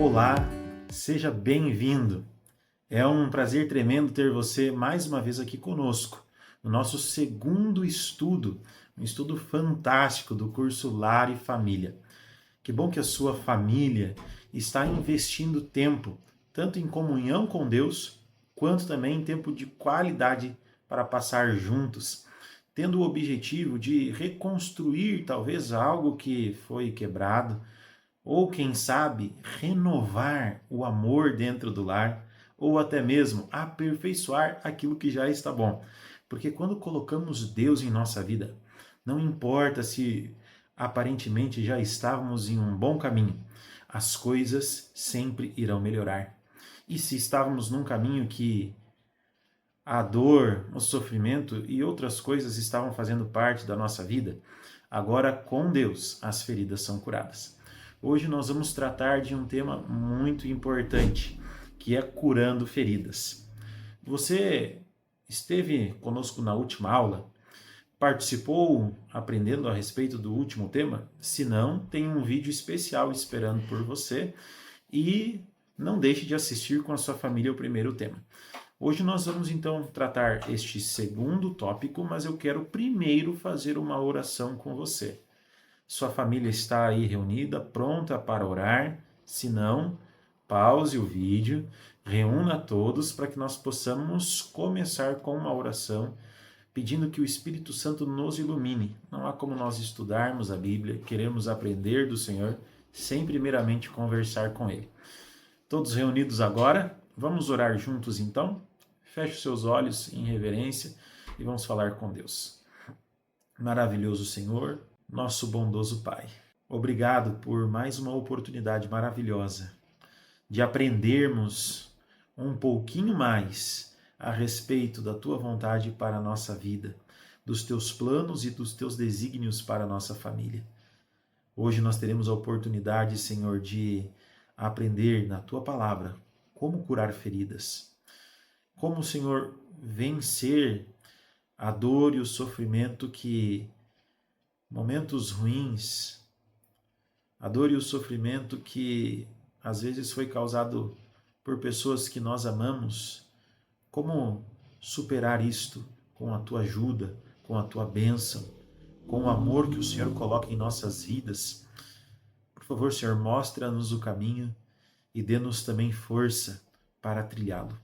Olá, seja bem-vindo. É um prazer tremendo ter você mais uma vez aqui conosco, no nosso segundo estudo, um estudo fantástico do curso Lar e Família. Que bom que a sua família está investindo tempo, tanto em comunhão com Deus, quanto também em tempo de qualidade para passar juntos, tendo o objetivo de reconstruir talvez algo que foi quebrado, ou quem sabe renovar o amor dentro do lar, ou até mesmo aperfeiçoar aquilo que já está bom. Porque quando colocamos Deus em nossa vida, não importa se aparentemente já estávamos em um bom caminho, as coisas sempre irão melhorar. E se estávamos num caminho que a dor, o sofrimento e outras coisas estavam fazendo parte da nossa vida, agora com Deus as feridas são curadas. Hoje nós vamos tratar de um tema muito importante, que é curando feridas. Você esteve conosco na última aula? Participou aprendendo a respeito do último tema? Se não, tem um vídeo especial esperando por você e não deixe de assistir com a sua família o primeiro tema. Hoje nós vamos então tratar este segundo tópico, mas eu quero primeiro fazer uma oração com você. Sua família está aí reunida, pronta para orar? Se não, pause o vídeo, reúna todos para que nós possamos começar com uma oração, pedindo que o Espírito Santo nos ilumine. Não há como nós estudarmos a Bíblia, queremos aprender do Senhor, sem primeiramente conversar com Ele. Todos reunidos agora, vamos orar juntos então? Feche os seus olhos em reverência e vamos falar com Deus. Maravilhoso Senhor, nosso bondoso Pai, obrigado por mais uma oportunidade maravilhosa de aprendermos um pouquinho mais a respeito da Tua vontade para a nossa vida, dos Teus planos e dos Teus desígnios para a nossa família. Hoje nós teremos a oportunidade, Senhor, de aprender na Tua palavra como curar feridas, como, Senhor, vencer a dor e o sofrimento que momentos ruins, a dor e o sofrimento que às vezes foi causado por pessoas que nós amamos, como superar isto com a Tua ajuda, com a Tua bênção, com o amor que o Senhor coloca em nossas vidas. Por favor, Senhor, mostra-nos o caminho e dê-nos também força para trilhá-lo.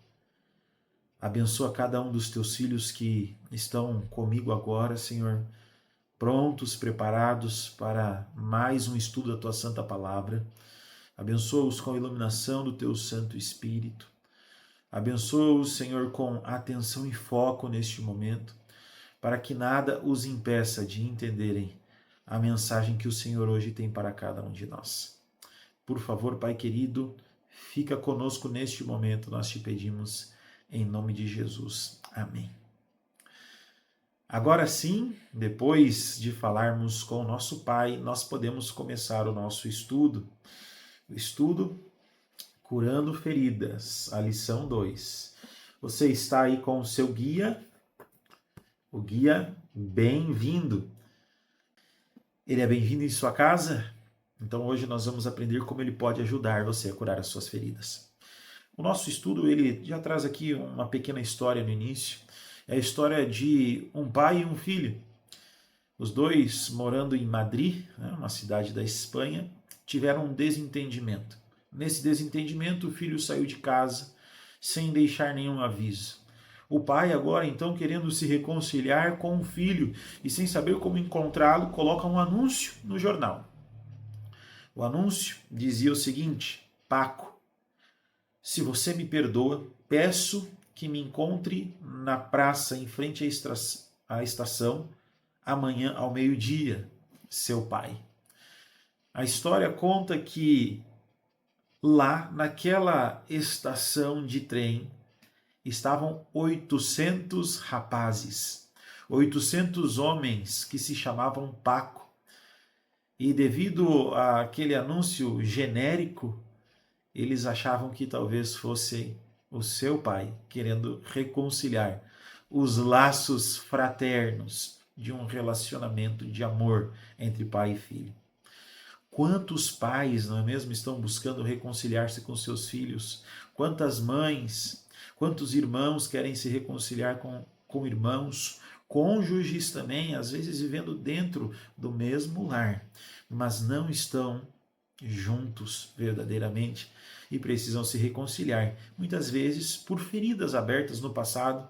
Abençoa cada um dos Teus filhos que estão comigo agora, Senhor, prontos, preparados para mais um estudo da Tua Santa Palavra. Abençoa-os com a iluminação do Teu Santo Espírito. Abençoa-os, Senhor, com atenção e foco neste momento, para que nada os impeça de entenderem a mensagem que o Senhor hoje tem para cada um de nós. Por favor, Pai querido, fica conosco neste momento, nós te pedimos, em nome de Jesus. Amém. Agora sim, depois de falarmos com o nosso Pai, nós podemos começar o nosso estudo. O estudo Curando Feridas, a lição 2. Você está aí com o seu guia, o guia Bem-vindo. Ele é bem-vindo em sua casa? Então hoje nós vamos aprender como ele pode ajudar você a curar as suas feridas. O nosso estudo ele já traz aqui uma pequena história no início. É a história de um pai e um filho. Os dois morando em Madrid, uma cidade da Espanha, tiveram um desentendimento. Nesse desentendimento, o filho saiu de casa sem deixar nenhum aviso. O pai agora, então, querendo se reconciliar com o filho e sem saber como encontrá-lo, coloca um anúncio no jornal. O anúncio dizia o seguinte: Paco, se você me perdoa, peço que me encontre na praça em frente à estação amanhã ao meio-dia, seu pai. A história conta que lá naquela estação de trem estavam 800 rapazes, 800 homens que se chamavam Paco. E devido àquele anúncio genérico, eles achavam que talvez fosse o seu pai querendo reconciliar os laços fraternos de um relacionamento de amor entre pai e filho. Quantos pais, não é mesmo, estão buscando reconciliar-se com seus filhos? Quantas mães, quantos irmãos querem se reconciliar com irmãos? Cônjuges também, às vezes vivendo dentro do mesmo lar, mas não estão juntos verdadeiramente e precisam se reconciliar. Muitas vezes por feridas abertas no passado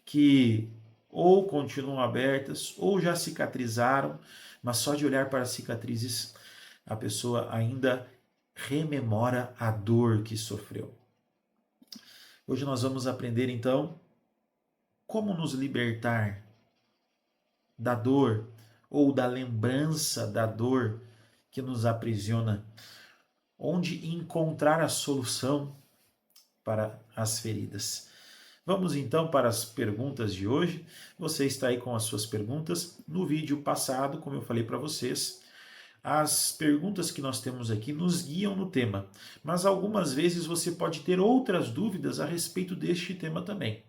que ou continuam abertas ou já cicatrizaram, mas só de olhar para as cicatrizes a pessoa ainda rememora a dor que sofreu. Hoje nós vamos aprender então como nos libertar da dor ou da lembrança da dor que nos aprisiona, onde encontrar a solução para as feridas. Vamos então para as perguntas de hoje. Você está aí com as suas perguntas. No vídeo passado, como eu falei para vocês, as perguntas que nós temos aqui nos guiam no tema, mas algumas vezes você pode ter outras dúvidas a respeito deste tema também.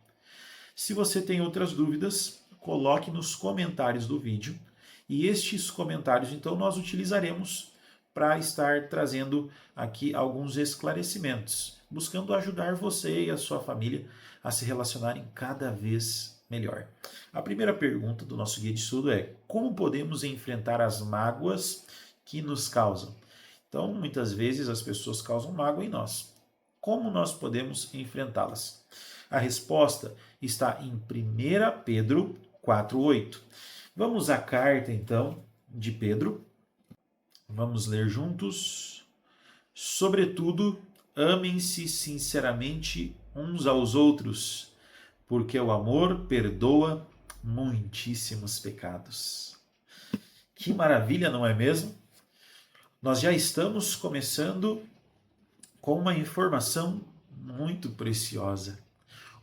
Se você tem outras dúvidas, coloque nos comentários do vídeo e estes comentários então nós utilizaremos para estar trazendo aqui alguns esclarecimentos, buscando ajudar você e a sua família a se relacionarem cada vez melhor. A primeira pergunta do nosso guia de estudo é: como podemos enfrentar as mágoas que nos causam? Então, muitas vezes as pessoas causam mágoa em nós. Como nós podemos enfrentá-las? A resposta está em 1 Pedro 4:8. Vamos à carta, então, de Pedro. Vamos ler juntos. Sobretudo, amem-se sinceramente uns aos outros, porque o amor perdoa muitíssimos pecados. Que maravilha, não é mesmo? Nós já estamos começando com uma informação muito preciosa.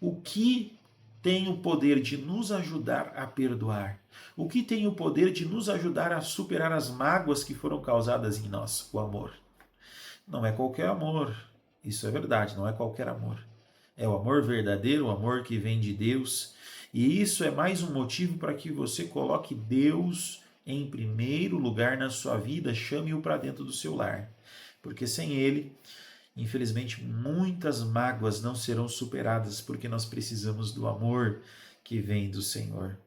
O que tem o poder de nos ajudar a perdoar? O que tem o poder de nos ajudar a superar as mágoas que foram causadas em nós? O amor. Não é qualquer amor, isso é verdade, não é qualquer amor. É o amor verdadeiro, o amor que vem de Deus. E isso é mais um motivo para que você coloque Deus em primeiro lugar na sua vida, chame-o para dentro do seu lar. Porque sem Ele, infelizmente, muitas mágoas não serão superadas, porque nós precisamos do amor que vem do Senhor.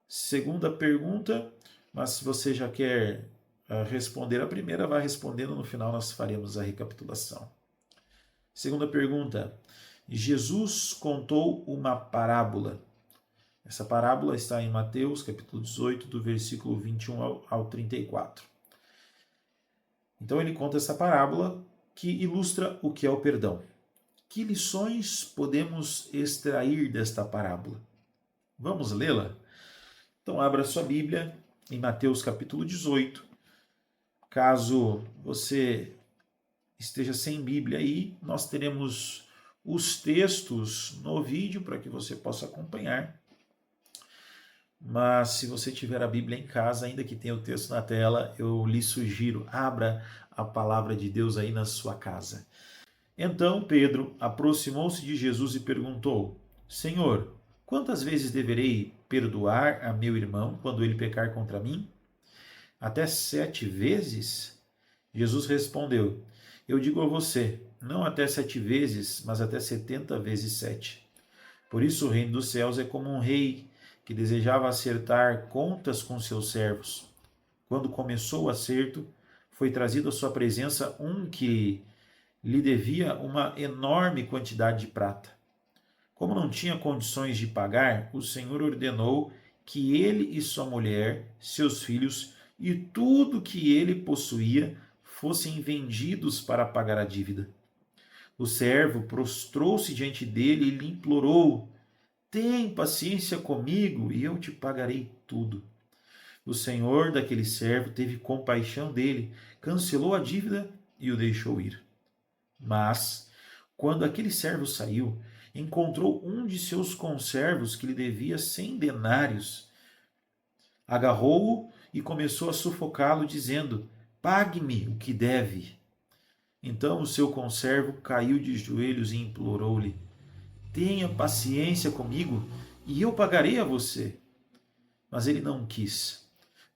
Segunda pergunta, mas se você já quer responder a primeira, vai respondendo, no final nós faremos a recapitulação. Segunda pergunta, Jesus contou uma parábola. Essa parábola está em Mateus, capítulo 18, do versículo 21 ao 34. Então ele conta essa parábola que ilustra o que é o perdão. Que lições podemos extrair desta parábola? Vamos lê-la? Então abra sua Bíblia em Mateus capítulo 18. Caso você esteja sem Bíblia aí, nós teremos os textos no vídeo para que você possa acompanhar. Mas se você tiver a Bíblia em casa, ainda que tenha o texto na tela, eu lhe sugiro, abra a palavra de Deus aí na sua casa. Então Pedro aproximou-se de Jesus e perguntou: Senhor, quantas vezes deverei perdoar a meu irmão quando ele pecar contra mim? Até 7 vezes? Jesus respondeu: Eu digo a você, não até 7 vezes, mas até 70 vezes 7. Por isso o reino dos céus é como um rei que desejava acertar contas com seus servos. Quando começou o acerto, foi trazido à sua presença um que lhe devia uma enorme quantidade de prata. Como não tinha condições de pagar, o Senhor ordenou que ele e sua mulher, seus filhos e tudo que ele possuía fossem vendidos para pagar a dívida. O servo prostrou-se diante dele e lhe implorou: Tem paciência comigo e eu te pagarei tudo. O senhor daquele servo teve compaixão dele, cancelou a dívida e o deixou ir. Mas, quando aquele servo saiu, encontrou um de seus conservos que lhe devia 100 denários. Agarrou-o e começou a sufocá-lo, dizendo: Pague-me o que deve. Então o seu conservo caiu de joelhos e implorou-lhe: Tenha paciência comigo e eu pagarei a você. Mas ele não quis.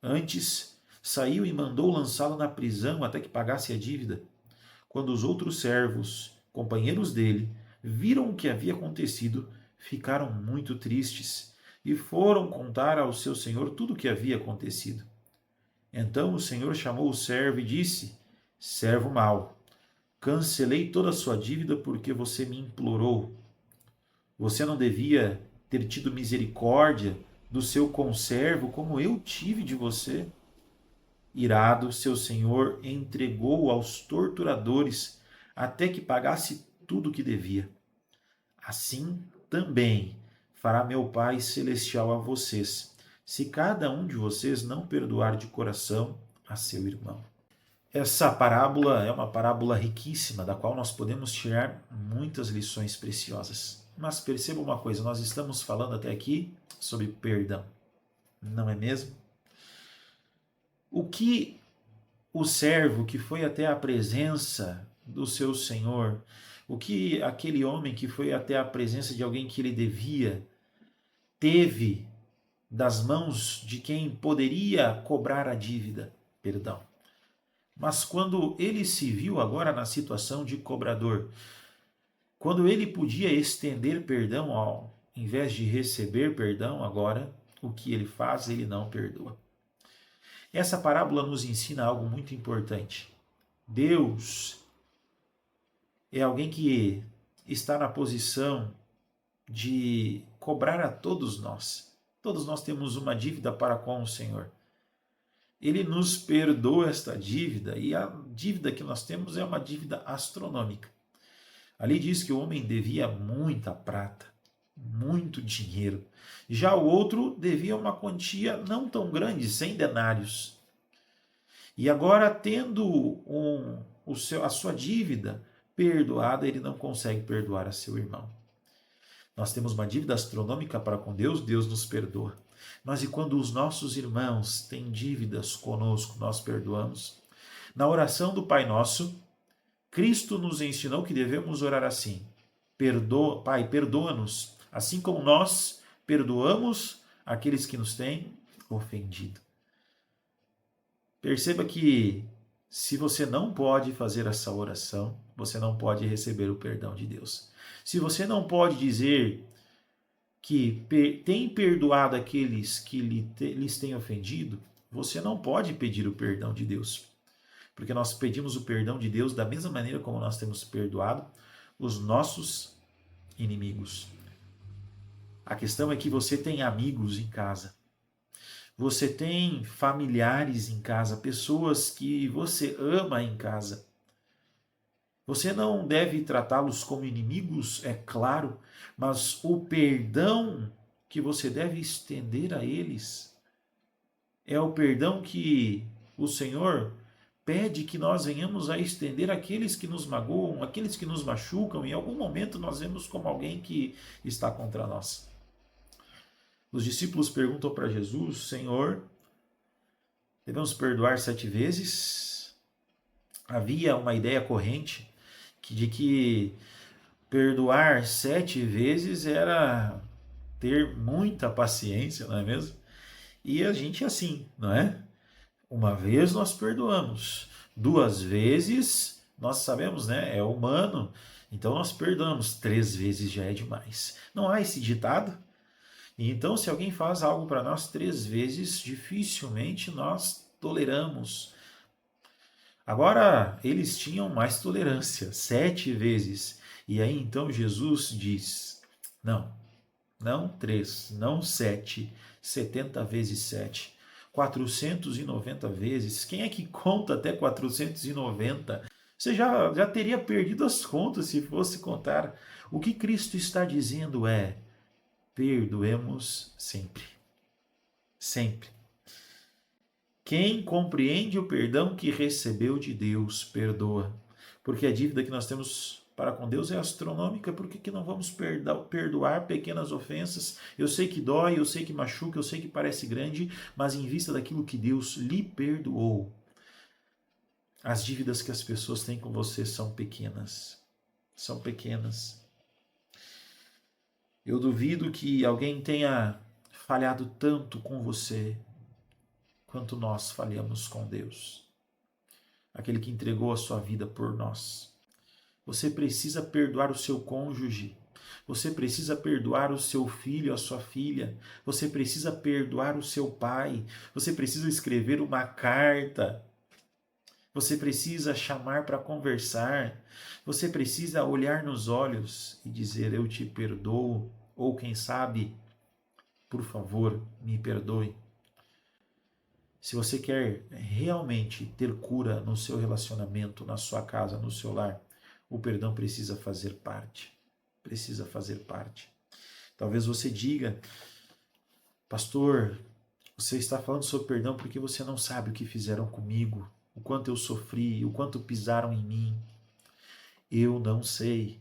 Antes, saiu e mandou lançá-lo na prisão até que pagasse a dívida. Quando os outros servos, companheiros dele, viram o que havia acontecido, ficaram muito tristes e foram contar ao seu senhor tudo o que havia acontecido. Então o senhor chamou o servo e disse: Servo mau, cancelei toda a sua dívida porque você me implorou. Você não devia ter tido misericórdia do seu conservo como eu tive de você? Irado, seu senhor entregou-o aos torturadores até que pagasse tudo o que devia. Assim também fará meu Pai Celestial a vocês, se cada um de vocês não perdoar de coração a seu irmão. Essa parábola é uma parábola riquíssima, da qual nós podemos tirar muitas lições preciosas. Mas perceba uma coisa, nós estamos falando até aqui sobre perdão, não é mesmo? O que o servo que foi até a presença do seu senhor, o que aquele homem que foi até a presença de alguém que ele devia, teve das mãos de quem poderia cobrar a dívida? Perdão. Mas quando ele se viu agora na situação de cobrador, quando ele podia estender perdão ao invés de receber perdão, agora o que ele faz? Ele não perdoa. Essa parábola nos ensina algo muito importante. Deus é alguém que está na posição de cobrar a todos nós. Todos nós temos uma dívida para com o Senhor. Ele nos perdoa esta dívida, e a dívida que nós temos é uma dívida astronômica. Ali diz que o homem devia muita prata, muito dinheiro. Já o outro devia uma quantia não tão grande, 100 denários. E agora, tendo a sua dívida perdoada, ele não consegue perdoar a seu irmão. Nós temos uma dívida astronômica para com Deus, Deus nos perdoa. Mas e quando os nossos irmãos têm dívidas conosco, nós perdoamos? Na oração do Pai Nosso, Cristo nos ensinou que devemos orar assim: Pai, perdoa-nos, assim como nós perdoamos aqueles que nos têm ofendido. Perceba que se você não pode fazer essa oração, você não pode receber o perdão de Deus. Se você não pode dizer que tem perdoado aqueles que lhes têm ofendido, você não pode pedir o perdão de Deus. Porque nós pedimos o perdão de Deus da mesma maneira como nós temos perdoado os nossos inimigos. A questão é que você tem amigos em casa. Você tem familiares em casa, pessoas que você ama em casa. Você não deve tratá-los como inimigos, é claro, mas o perdão que você deve estender a eles é o perdão que o Senhor pede que nós venhamos a estender àqueles que nos magoam, aqueles que nos machucam, em algum momento nós vemos como alguém que está contra nós. Os discípulos perguntam para Jesus: Senhor, devemos perdoar 7 vezes? Havia uma ideia corrente de que perdoar 7 vezes era ter muita paciência, não é mesmo? E a gente é assim, não é? Uma vez nós perdoamos, 2 vezes nós sabemos, né? É humano, então nós perdoamos, 3 vezes já é demais. Não há esse ditado? Então, se alguém faz algo para nós 3 vezes, dificilmente nós toleramos. Agora, eles tinham mais tolerância, 7 vezes. E aí então Jesus diz: não 3, não 7, 70 vezes 7, 490 vezes. Quem é que conta até 490? Você já teria perdido as contas se fosse contar. O que Cristo está dizendo é: perdoemos sempre. Sempre. Quem compreende o perdão que recebeu de Deus, perdoa. Porque a dívida que nós temos para com Deus é astronômica. Por que não vamos perdoar pequenas ofensas? Eu sei que dói, eu sei que machuca, eu sei que parece grande, mas em vista daquilo que Deus lhe perdoou, as dívidas que as pessoas têm com você são pequenas. São pequenas. Eu duvido que alguém tenha falhado tanto com você quanto nós falhamos com Deus, aquele que entregou a sua vida por nós. Você precisa perdoar o seu cônjuge. Você precisa perdoar o seu filho, a sua filha. Você precisa perdoar o seu pai. Você precisa escrever uma carta. Você precisa chamar para conversar. Você precisa olhar nos olhos e dizer: eu te perdoo. Ou quem sabe, por favor, me perdoe. Se você quer realmente ter cura no seu relacionamento, na sua casa, no seu lar, o perdão precisa fazer parte. Precisa fazer parte. Talvez você diga: pastor, você está falando sobre perdão porque você não sabe o que fizeram comigo, o quanto eu sofri, o quanto pisaram em mim. Eu não sei.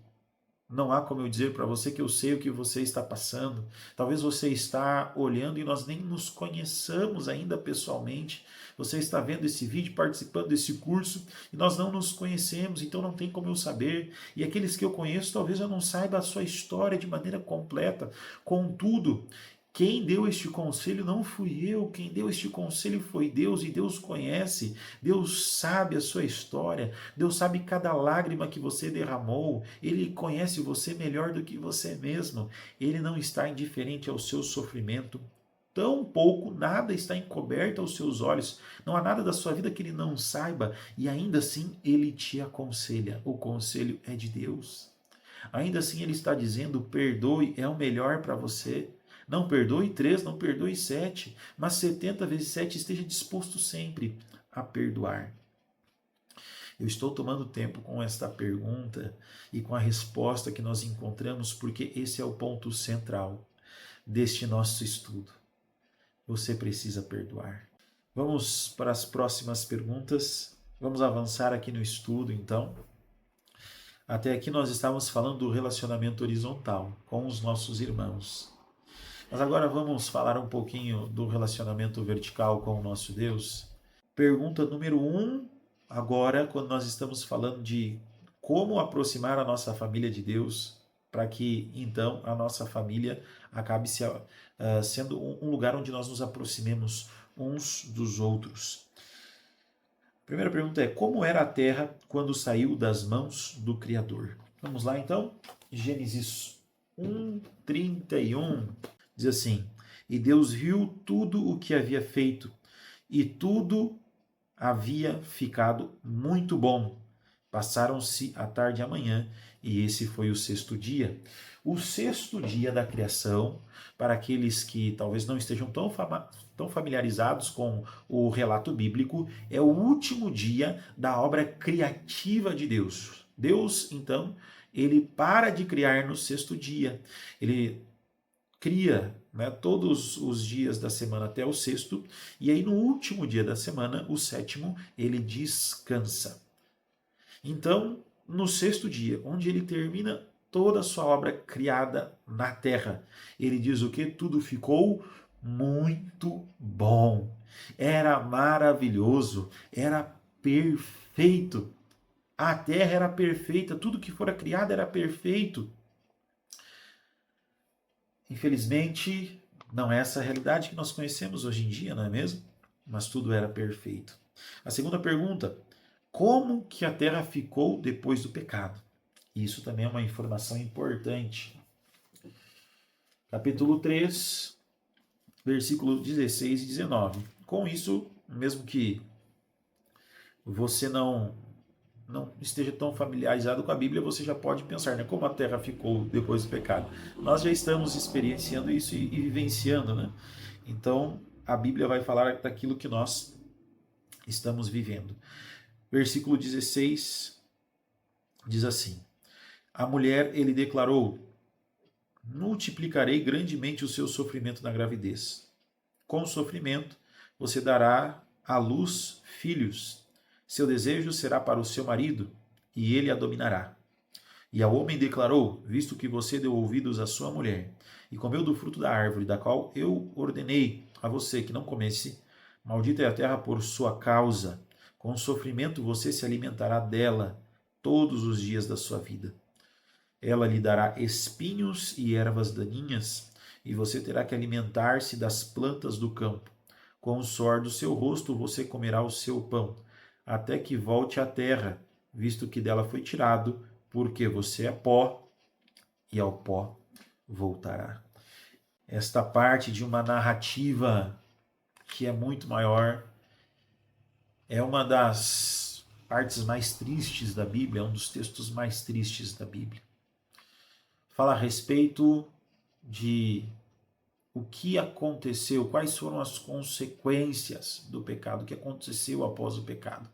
Não há como eu dizer para você que eu sei o que você está passando. Talvez você está olhando e nós nem nos conheçamos ainda pessoalmente. Você está vendo esse vídeo, participando desse curso, e nós não nos conhecemos, então não tem como eu saber. E aqueles que eu conheço, talvez eu não saiba a sua história de maneira completa. Contudo, quem deu este conselho não fui eu, quem deu este conselho foi Deus, e Deus conhece, Deus sabe a sua história, Deus sabe cada lágrima que você derramou, Ele conhece você melhor do que você mesmo, Ele não está indiferente ao seu sofrimento, tampouco nada está encoberto aos seus olhos, não há nada da sua vida que Ele não saiba, e ainda assim Ele te aconselha, o conselho é de Deus. Ainda assim Ele está dizendo: perdoe, é o melhor para você. Não perdoe 3, não perdoe 7, mas 70 vezes 7 esteja disposto sempre a perdoar. Eu estou tomando tempo com esta pergunta e com a resposta que nós encontramos, porque esse é o ponto central deste nosso estudo. Você precisa perdoar. Vamos para as próximas perguntas. Vamos avançar aqui no estudo, então. Até aqui nós estávamos falando do relacionamento horizontal com os nossos irmãos. Mas agora vamos falar um pouquinho do relacionamento vertical com o nosso Deus. Pergunta número 1, agora, quando nós estamos falando de como aproximar a nossa família de Deus, para que então a nossa família acabe sendo um lugar onde nós nos aproximemos uns dos outros. A primeira pergunta é: como era a terra quando saiu das mãos do Criador? Vamos lá então, Gênesis 1:31. Diz assim: e Deus viu tudo o que havia feito, e tudo havia ficado muito bom. Passaram-se a tarde e a manhã, e esse foi o sexto dia. O sexto dia da criação, para aqueles que talvez não estejam tão familiarizados com o relato bíblico, é o último dia da obra criativa de Deus. Deus, então, ele para de criar no sexto dia. Ele cria, né, todos os dias da semana até o sexto, e aí no último dia da semana, o sétimo, ele descansa. Então, no sexto dia, onde ele termina toda a sua obra criada na terra, ele diz o que? Tudo ficou muito bom, era maravilhoso, era perfeito. A terra era perfeita, tudo que fora criado era perfeito. Infelizmente, não é essa a realidade que nós conhecemos hoje em dia, não é mesmo? Mas tudo era perfeito. A segunda pergunta: como que a terra ficou depois do pecado? Isso também é uma informação importante. Capítulo 3, versículos 16 e 19. Com isso, mesmo que você não esteja tão familiarizado com a Bíblia, você já pode pensar, né, como a terra ficou depois do pecado. Nós já estamos experienciando isso e vivenciando, né? Então, a Bíblia vai falar daquilo que nós estamos vivendo. Versículo 16 diz assim: a mulher, ele declarou: multiplicarei grandemente o seu sofrimento na gravidez. Com o sofrimento, você dará à luz filhos. Seu desejo será para o seu marido, e ele a dominará. E ao homem declarou: visto que você deu ouvidos à sua mulher, e comeu do fruto da árvore, da qual eu ordenei a você que não comesse, maldita é a terra por sua causa. Com sofrimento você se alimentará dela todos os dias da sua vida. Ela lhe dará espinhos e ervas daninhas, e você terá que alimentar-se das plantas do campo. Com o suor do seu rosto você comerá o seu pão, até que volte à terra, visto que dela foi tirado, porque você é pó, e ao pó voltará. Esta parte de uma narrativa que é muito maior, é uma das partes mais tristes da Bíblia, é um dos textos mais tristes da Bíblia. Fala a respeito de o que aconteceu, quais foram as consequências do pecado, o que aconteceu após o pecado.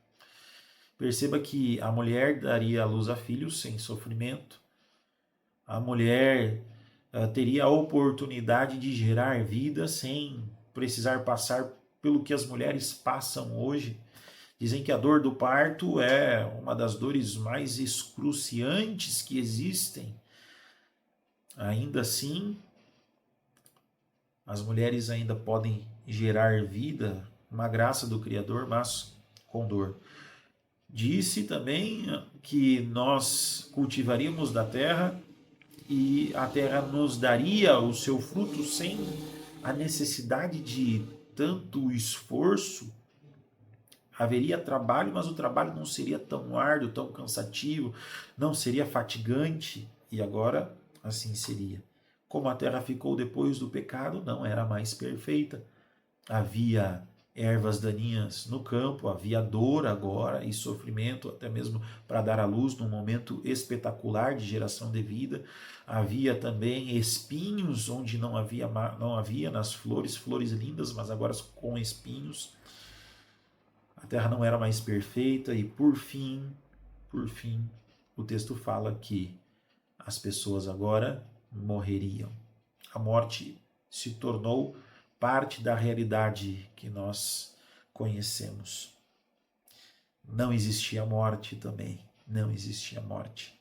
Perceba que a mulher daria à luz a filhos sem sofrimento, a mulher teria a oportunidade de gerar vida sem precisar passar pelo que as mulheres passam hoje. Dizem que a dor do parto é uma das dores mais excruciantes que existem. Ainda assim, as mulheres ainda podem gerar vida, uma graça do Criador, mas com dor. Disse também que nós cultivaríamos da terra e a terra nos daria o seu fruto sem a necessidade de tanto esforço. Haveria trabalho, mas o trabalho não seria tão árduo, tão cansativo, não seria fatigante, e agora assim seria. Como a terra ficou depois do pecado, não era mais perfeita. Havia ervas daninhas no campo, havia dor agora e sofrimento, até mesmo para dar à luz num momento espetacular de geração de vida. Havia também espinhos onde não havia nas flores, flores lindas, mas agora com espinhos. A terra não era mais perfeita e por fim, o texto fala que as pessoas agora morreriam. A morte se tornou parte da realidade que nós conhecemos. Não existia morte também, não existia morte.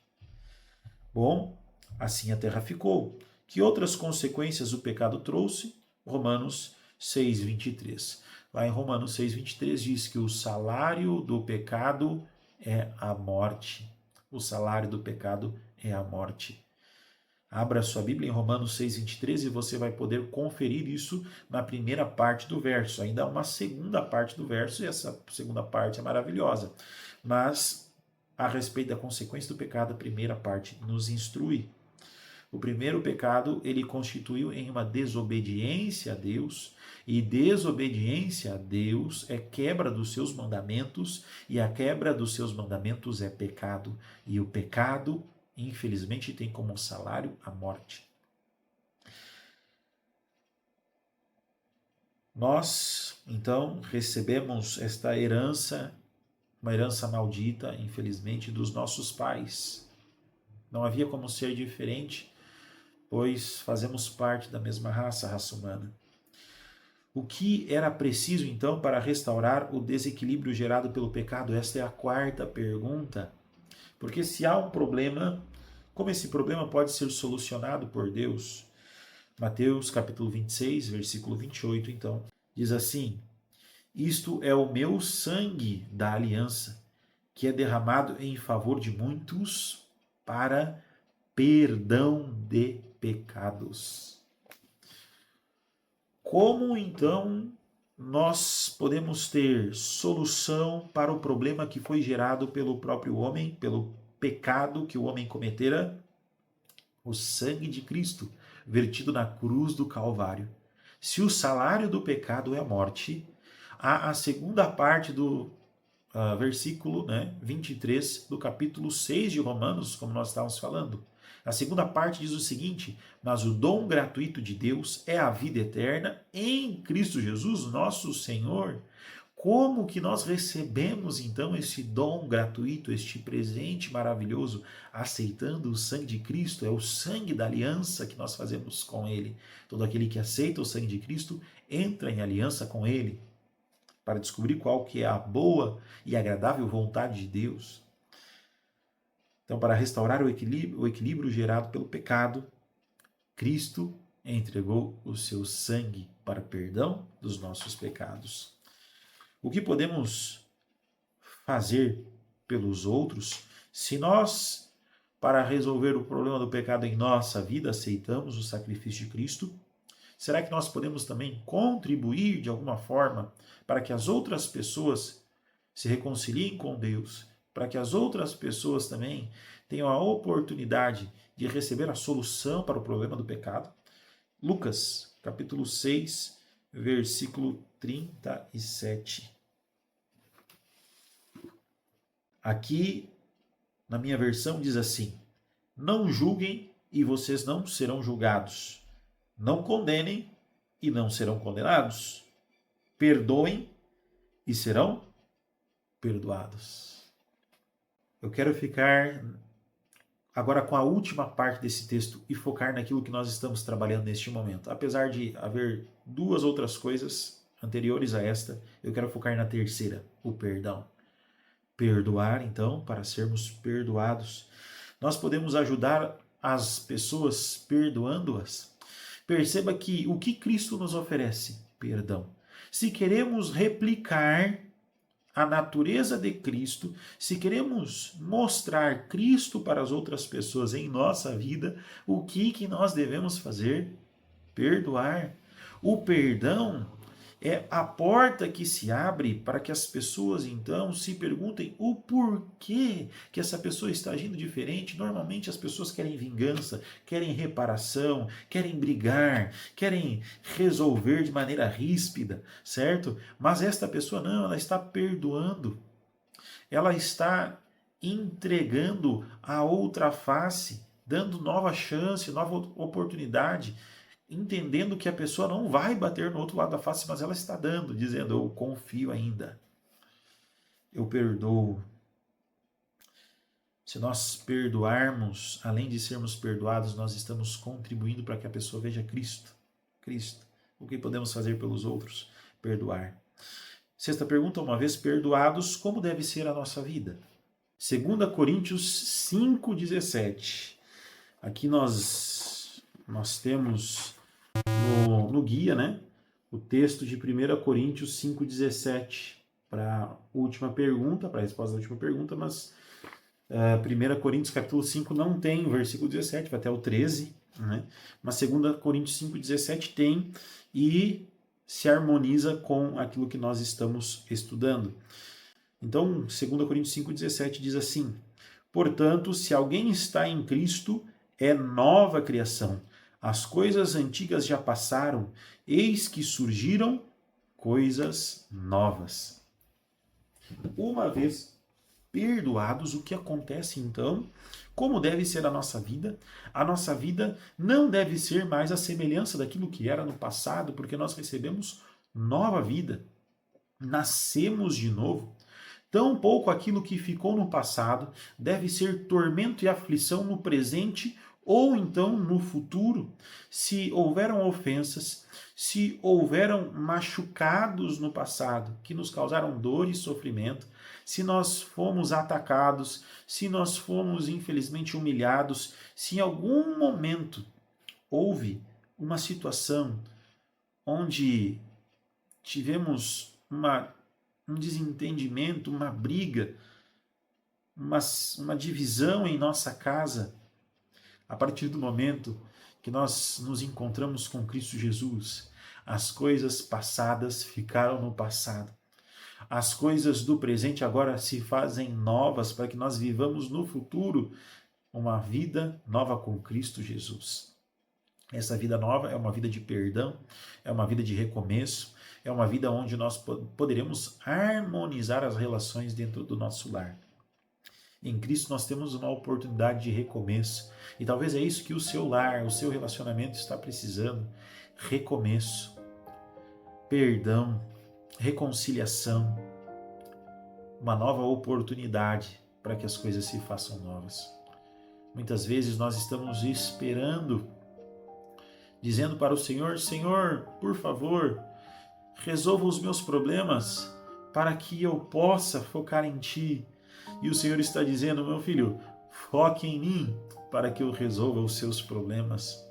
Bom, assim a terra ficou. Que outras consequências o pecado trouxe? Romanos 6:23. Lá em Romanos 6:23 diz que o salário do pecado é a morte. O salário do pecado é a morte. Abra sua Bíblia em Romanos 6:23 e você vai poder conferir isso na primeira parte do verso. Ainda há uma segunda parte do verso e essa segunda parte é maravilhosa. Mas a respeito da consequência do pecado, a primeira parte nos instrui. O primeiro pecado, ele constituiu em uma desobediência a Deus, e desobediência a Deus é quebra dos seus mandamentos, e a quebra dos seus mandamentos é pecado. E o pecado, infelizmente, tem como salário a morte. Nós, então, recebemos esta herança, uma herança maldita, infelizmente, dos nossos pais. Não havia como ser diferente, pois fazemos parte da mesma raça, a raça humana. O que era preciso, então, para restaurar o desequilíbrio gerado pelo pecado? Esta é a quarta pergunta. Porque se há um problema, como esse problema pode ser solucionado por Deus? Mateus capítulo 26, versículo 28, então, diz assim: Isto é o meu sangue da aliança, que é derramado em favor de muitos para perdão de pecados. Como então nós podemos ter solução para o problema que foi gerado pelo próprio homem, pelo pecado que o homem cometera? O sangue de Cristo, vertido na cruz do Calvário. Se o salário do pecado é a morte, há a segunda parte do versículo 23 do capítulo 6 de Romanos, como nós estávamos falando. A segunda parte diz o seguinte: mas o dom gratuito de Deus é a vida eterna em Cristo Jesus, nosso Senhor. Como que nós recebemos então esse dom gratuito, este presente maravilhoso, aceitando o sangue de Cristo? É o sangue da aliança que nós fazemos com Ele. Todo aquele que aceita o sangue de Cristo entra em aliança com Ele, para descobrir qual que é a boa e agradável vontade de Deus. Então, para restaurar o equilíbrio gerado pelo pecado, Cristo entregou o seu sangue para perdão dos nossos pecados. O que podemos fazer pelos outros se nós, para resolver o problema do pecado em nossa vida, aceitamos o sacrifício de Cristo? Será que nós podemos também contribuir de alguma forma para que as outras pessoas se reconciliem com Deus, para que as outras pessoas também tenham a oportunidade de receber a solução para o problema do pecado? Lucas, capítulo 6, versículo 37. Aqui, na minha versão, diz assim: não julguem e vocês não serão julgados. Não condenem e não serão condenados. Perdoem e serão perdoados. Eu quero ficar agora com a última parte desse texto e focar naquilo que nós estamos trabalhando neste momento. Apesar de haver duas outras coisas anteriores a esta, eu quero focar na terceira, o perdão. Perdoar, então, para sermos perdoados. Nós podemos ajudar as pessoas perdoando-as. Perceba que o que Cristo nos oferece? Perdão. Se queremos replicar a natureza de Cristo, se queremos mostrar Cristo para as outras pessoas em nossa vida, o que nós devemos fazer? Perdoar. O perdão é a porta que se abre para que as pessoas então se perguntem o porquê que essa pessoa está agindo diferente. Normalmente as pessoas querem vingança, querem reparação, querem brigar, querem resolver de maneira ríspida, certo? Mas esta pessoa não, ela está perdoando. Ela está entregando a outra face, dando nova chance, nova oportunidade, entendendo que a pessoa não vai bater no outro lado da face, mas ela está dando, dizendo: eu confio ainda, eu perdoo. Se nós perdoarmos, além de sermos perdoados, nós estamos contribuindo para que a pessoa veja Cristo. Cristo. O que podemos fazer pelos outros? Perdoar. Sexta pergunta: uma vez perdoados, como deve ser a nossa vida? 2 Coríntios 5,17. Aqui nós temos no guia, né, o texto de 1 Coríntios 5,17 para a última pergunta, para a resposta da última pergunta, mas 1 Coríntios capítulo 5 não tem o versículo 17, vai até o 13, né? Mas 2 Coríntios 5,17 tem e se harmoniza com aquilo que nós estamos estudando. Então, 2 Coríntios 5,17 diz assim: portanto, se alguém está em Cristo, é nova criação. As coisas antigas já passaram, eis que surgiram coisas novas. Uma vez perdoados, o que acontece então? Como deve ser a nossa vida? A nossa vida não deve ser mais a semelhança daquilo que era no passado, porque nós recebemos nova vida. Nascemos de novo. Tampouco aquilo que ficou no passado deve ser tormento e aflição no presente ou então no futuro. Se houveram ofensas, se houveram machucados no passado que nos causaram dor e sofrimento, se nós fomos atacados, se nós fomos infelizmente humilhados, se em algum momento houve uma situação onde tivemos um desentendimento, uma briga, uma divisão em nossa casa, a partir do momento que nós nos encontramos com Cristo Jesus, as coisas passadas ficaram no passado. As coisas do presente agora se fazem novas para que nós vivamos no futuro uma vida nova com Cristo Jesus. Essa vida nova é uma vida de perdão, é uma vida de recomeço, é uma vida onde nós poderemos harmonizar as relações dentro do nosso lar. Em Cristo nós temos uma oportunidade de recomeço. E talvez é isso que o seu lar, o seu relacionamento está precisando. Recomeço, perdão, reconciliação, uma nova oportunidade para que as coisas se façam novas. Muitas vezes nós estamos esperando, dizendo para o Senhor: Senhor, por favor, resolva os meus problemas para que eu possa focar em Ti. E o Senhor está dizendo: meu filho, foque em mim para que eu resolva os seus problemas.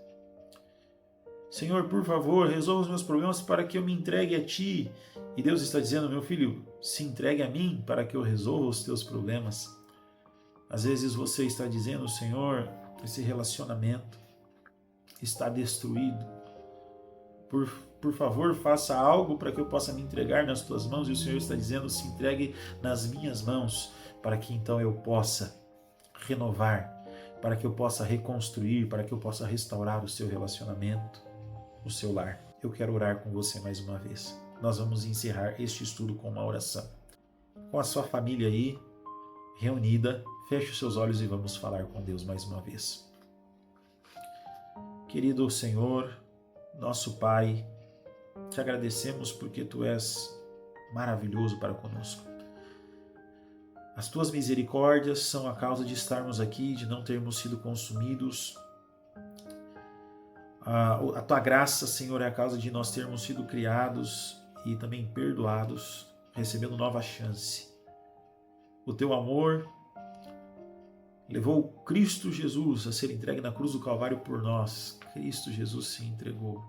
Senhor, por favor, resolva os meus problemas para que eu me entregue a Ti. E Deus está dizendo: meu filho, se entregue a mim para que eu resolva os teus problemas. Às vezes você está dizendo: Senhor, esse relacionamento está destruído. Por, por favor, faça algo para que eu possa me entregar nas tuas mãos. E o Senhor está dizendo, se entregue nas minhas mãos, para que então eu possa renovar, para que eu possa reconstruir, para que eu possa restaurar o seu relacionamento, o seu lar. Eu quero orar com você mais uma vez. Nós vamos encerrar este estudo com uma oração. Com a sua família aí reunida, feche os seus olhos e vamos falar com Deus mais uma vez. Querido Senhor, nosso Pai, te agradecemos porque Tu és maravilhoso para conosco. As Tuas misericórdias são a causa de estarmos aqui, de não termos sido consumidos. A Tua graça, Senhor, é a causa de nós termos sido criados e também perdoados, recebendo nova chance. O Teu amor levou Cristo Jesus a ser entregue na cruz do Calvário por nós. Cristo Jesus se entregou.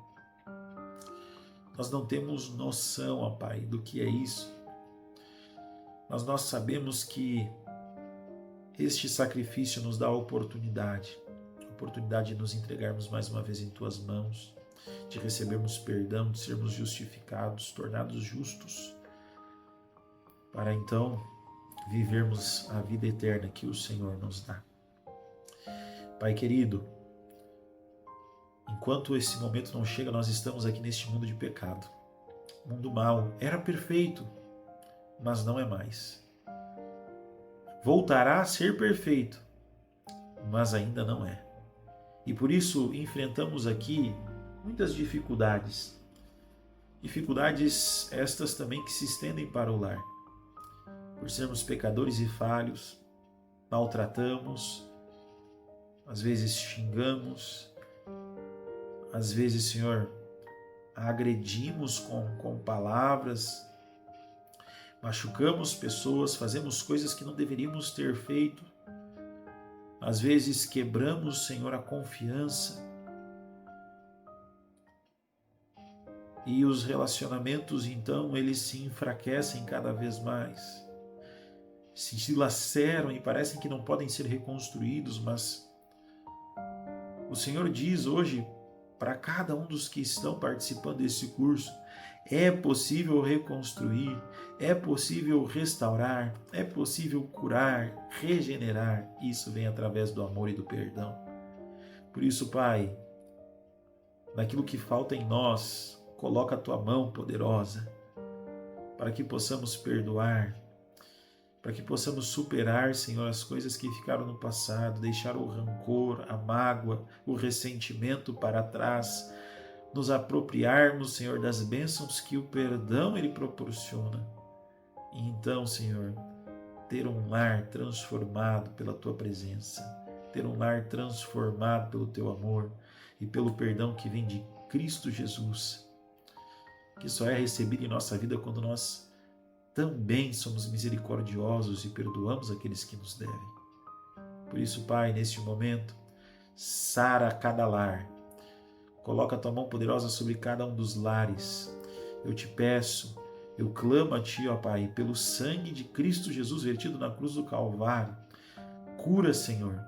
Nós não temos noção, ó Pai, do que é isso. Mas nós sabemos que este sacrifício nos dá a oportunidade de nos entregarmos mais uma vez em Tuas mãos, de recebermos perdão, de sermos justificados, tornados justos, para então vivermos a vida eterna que o Senhor nos dá. Pai querido, enquanto esse momento não chega, nós estamos aqui neste mundo de pecado. Mundo mau. Era perfeito, mas não é mais. Voltará a ser perfeito, mas ainda não é. E por isso enfrentamos aqui muitas dificuldades. Dificuldades estas também que se estendem para o lar. Por sermos pecadores e falhos, maltratamos, às vezes xingamos, às vezes, Senhor, agredimos com palavras, machucamos pessoas, fazemos coisas que não deveríamos ter feito, às vezes quebramos, Senhor, a confiança, e os relacionamentos, então, eles se enfraquecem cada vez mais, se dilaceram e parecem que não podem ser reconstruídos, mas o Senhor diz hoje para cada um dos que estão participando desse curso, é possível reconstruir, é possível restaurar, é possível curar, regenerar. Isso vem através do amor e do perdão. Por isso, Pai, naquilo que falta em nós, coloca a Tua mão poderosa, para que possamos perdoar, para que possamos superar, Senhor, as coisas que ficaram no passado, deixar o rancor, a mágoa, o ressentimento para trás, nos apropriarmos, Senhor, das bênçãos que o perdão Ele proporciona. E então, Senhor, ter um lar transformado pela Tua presença, ter um lar transformado pelo Teu amor e pelo perdão que vem de Cristo Jesus, que só é recebido em nossa vida quando nós também somos misericordiosos e perdoamos aqueles que nos devem. Por isso, Pai, neste momento, sara cada lar. Coloca a Tua mão poderosa sobre cada um dos lares. Eu te peço, eu clamo a Ti, ó Pai, pelo sangue de Cristo Jesus vertido na cruz do Calvário. Cura, Senhor.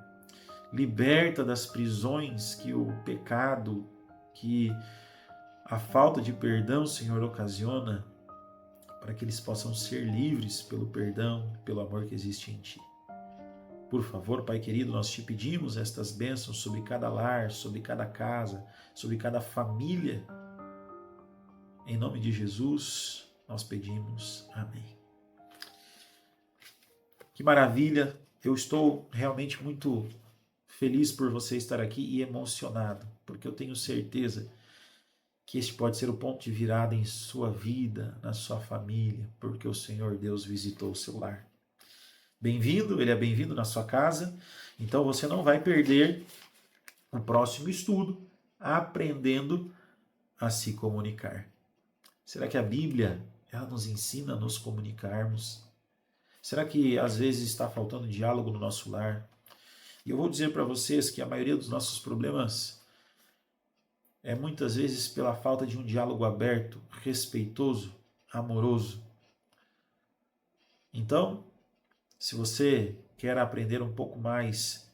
Liberta das prisões que o pecado, que a falta de perdão, Senhor, ocasiona, para que eles possam ser livres pelo perdão, pelo amor que existe em Ti. Por favor, Pai querido, nós Te pedimos estas bênçãos sobre cada lar, sobre cada casa, sobre cada família. Em nome de Jesus, nós pedimos. Amém. Que maravilha! Eu estou realmente muito feliz por você estar aqui e emocionado, porque eu tenho certeza que este pode ser o ponto de virada em sua vida, na sua família, porque o Senhor Deus visitou o seu lar. Bem-vindo, Ele é bem-vindo na sua casa, então você não vai perder o próximo estudo, aprendendo a se comunicar. Será que a Bíblia, ela nos ensina a nos comunicarmos? Será que às vezes está faltando diálogo no nosso lar? E eu vou dizer para vocês que a maioria dos nossos problemas é muitas vezes pela falta de um diálogo aberto, respeitoso, amoroso. Então, se você quer aprender um pouco mais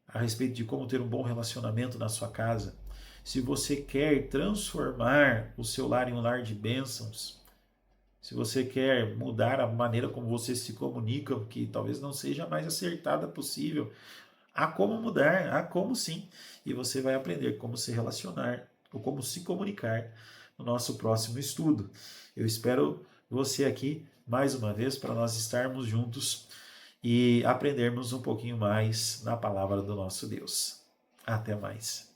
a respeito de como ter um bom relacionamento na sua casa, se você quer transformar o seu lar em um lar de bênçãos, se você quer mudar a maneira como você se comunica, que talvez não seja a mais acertada possível, há como mudar, há como sim. E você vai aprender como se relacionar ou como se comunicar no nosso próximo estudo. Eu espero você aqui mais uma vez para nós estarmos juntos e aprendermos um pouquinho mais na palavra do nosso Deus. Até mais.